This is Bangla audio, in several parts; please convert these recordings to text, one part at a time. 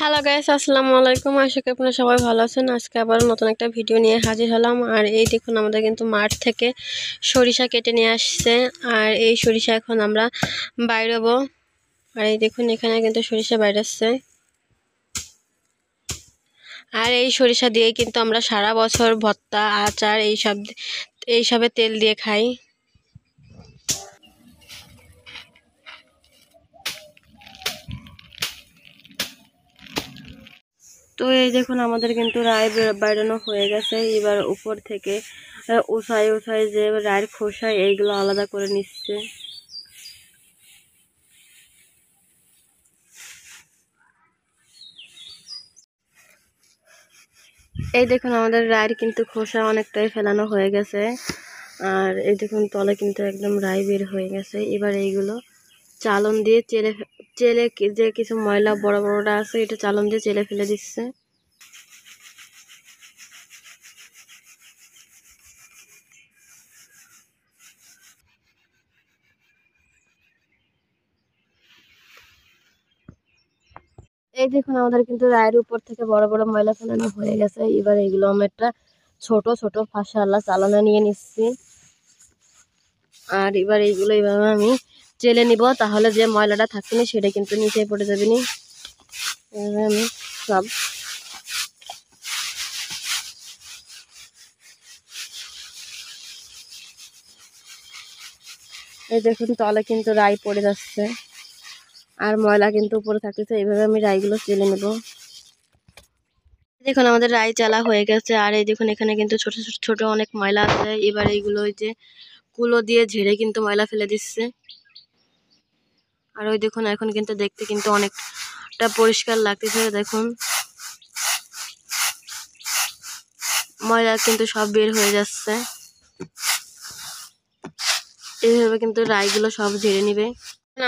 হ্যালো গাইস, আসসালামু আলাইকুম। আশা করি আপনারা সবাই ভালো আছেন। আজকে আবার নতুন একটা ভিডিও নিয়ে হাজির হলাম। আর এই দেখুন, আমাদের কিন্তু মাঠ থেকে সরিষা কেটে নিয়ে আসছে। আর এই সরিষা এখন আমরা বাইরাবো। আর এই দেখুন, এখানে কিন্তু সরিষা বাইরাচ্ছে। আর এই সরিষা দিয়ে কিন্তু আমরা সারা বছর ভর্তা, আচার এইসবের তেল দিয়ে খাই। তো এই দেখুন, আমাদের কিন্তু রায় বাইরানো হয়ে গেছে। এবার উপর থেকে উঠায় উঠায় যে রায়ের খোসা, এইগুলো আলাদা করে নিচ্ছে। এই দেখুন, আমাদের রায়ের কিন্তু খোসা অনেকটাই ফেলানো হয়ে গেছে। আর এই দেখুন, তলে কিন্তু একদম রায় বের হয়ে গেছে। এবার এইগুলো চালন দিয়ে চেলে চেলে যে কিছু ময়লা বড় বড়টা আছে, এটা চালন দিয়ে চেলে ফেলে দিচ্ছে। এই দেখুন, আমাদের কিন্তু রায়ের উপর থেকে বড় বড় ময়লা ফেলানো হয়ে গেছে। এবার এইগুলো আমরা একটা ছোট ছোট ফাঁসালা চালানে নিয়ে নিচ্ছি। আর এবার এইগুলো এইভাবে আমি চেলে নিব, তাহলে যে ময়লাটা থাকছে না সেটা কিন্তু নিচে পড়ে যাবে নি। এইভাবে আমি সব এই দেখুন, তলে কিন্তু রাই পড়ে যাচ্ছে আর ময়লা কিন্তু উপরে থাকতেছে। এইভাবে আমি রাইগুলো চেলে নেব। দেখুন, আমাদের রাই চালা হয়ে গেছে। আর এই দেখুন, এখানে কিন্তু ছোট ছোট ছোট অনেক ময়লা আছে। এবার এইগুলো ওই যে কুলো দিয়ে ঝেড়ে কিন্তু ময়লা ফেলে দিচ্ছে। আর ওই দেখুন, এখন কিন্তু দেখতে কিন্তু অনেকটা পরিষ্কার লাগতেছে। দেখুন, ময়লা কিন্তু সব বের হয়ে যাচ্ছে। এইভাবে কিন্তু রাইগুলো সব ঝেড়ে নিবে।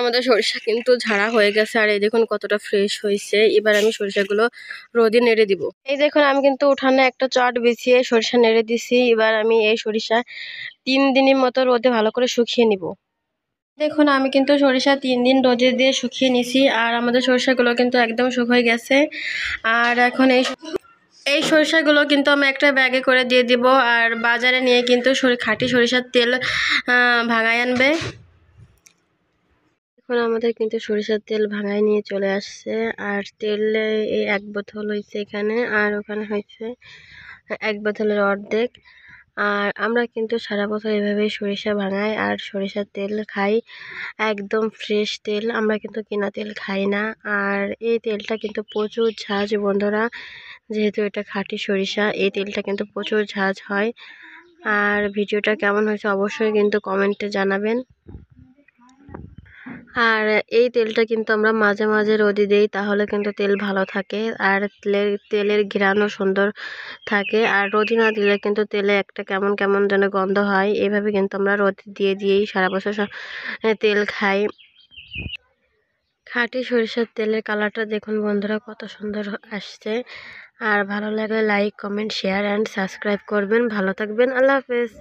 আমাদের সরিষা কিন্তু ঝাড়া হয়ে গেছে। আর এই দেখুন কতটা ফ্রেশ হয়েছে। এবার আমি সরিষাগুলো রোদে নেড়ে দিব। এই দেখুন, আমি কিন্তু উঠানে একটা চট বিছিয়ে সরিষা নেড়ে দিছি। এবার আমি এই সরিষা 3 দিনের মতো রোদে ভালো করে শুকিয়ে নিব। দেখুন, আমি কিন্তু সরিষা 3 দিন রোদে দিয়ে শুকিয়ে নিছি। আর আমাদের সরিষাগুলো কিন্তু একদম শুকিয়ে গেছে। আর এখন এই সরিষাগুলো কিন্তু আমি একটা ব্যাগে করে দিয়ে দিব। আর বাজারে নিয়ে কিন্তু খাঁটি সরিষার তেল ভাঙায় আনবে। এখন আমাদের কিন্তু সরিষার তেল ভাঙায় নিয়ে চলে আসছে। আর তেল এই 1 বোতল হয়েছে এখানে, আর ওখানে হয়েছে 1 বোতলের অর্ধেক। আর আমরা কিন্তু সারা বছর এভাবেই সরিষা ভাঙাই আর সরিষার তেল খাই। একদম ফ্রেশ তেল, আমরা কিন্তু কিনা তেল খাই না। আর এই তেলটা কিন্তু প্রচুর ঝাঁজ বন্ধুরা, যেহেতু এটা খাঁটি সরিষা, এই তেলটা কিন্তু প্রচুর ঝাঁজ হয়। আর ভিডিওটা কেমন হয়েছে অবশ্যই কিন্তু কমেন্টে জানাবেন। আর এই তেলটা কিন্তু আমরা মাঝে মাঝে রোদে দিই, তাহলে কিন্তু তেল ভালো থাকে। আর তেলের ঘ্রাণও সুন্দর থাকে। আর রোদে না দিলে কিন্তু তেলে একটা কেমন কেমন যেন গন্ধ হয়। এইভাবে কিন্তু আমরা রোদে দিয়েই সারা বছর তেল খাই। খাঁটি সরিষার তেলের কালারটা দেখুন বন্ধুরা, কত সুন্দর আসছে। আর ভালো লাগলে like, comment, share and subscribe করবেন। ভালো থাকবেন। আল্লাহ হাফেজ।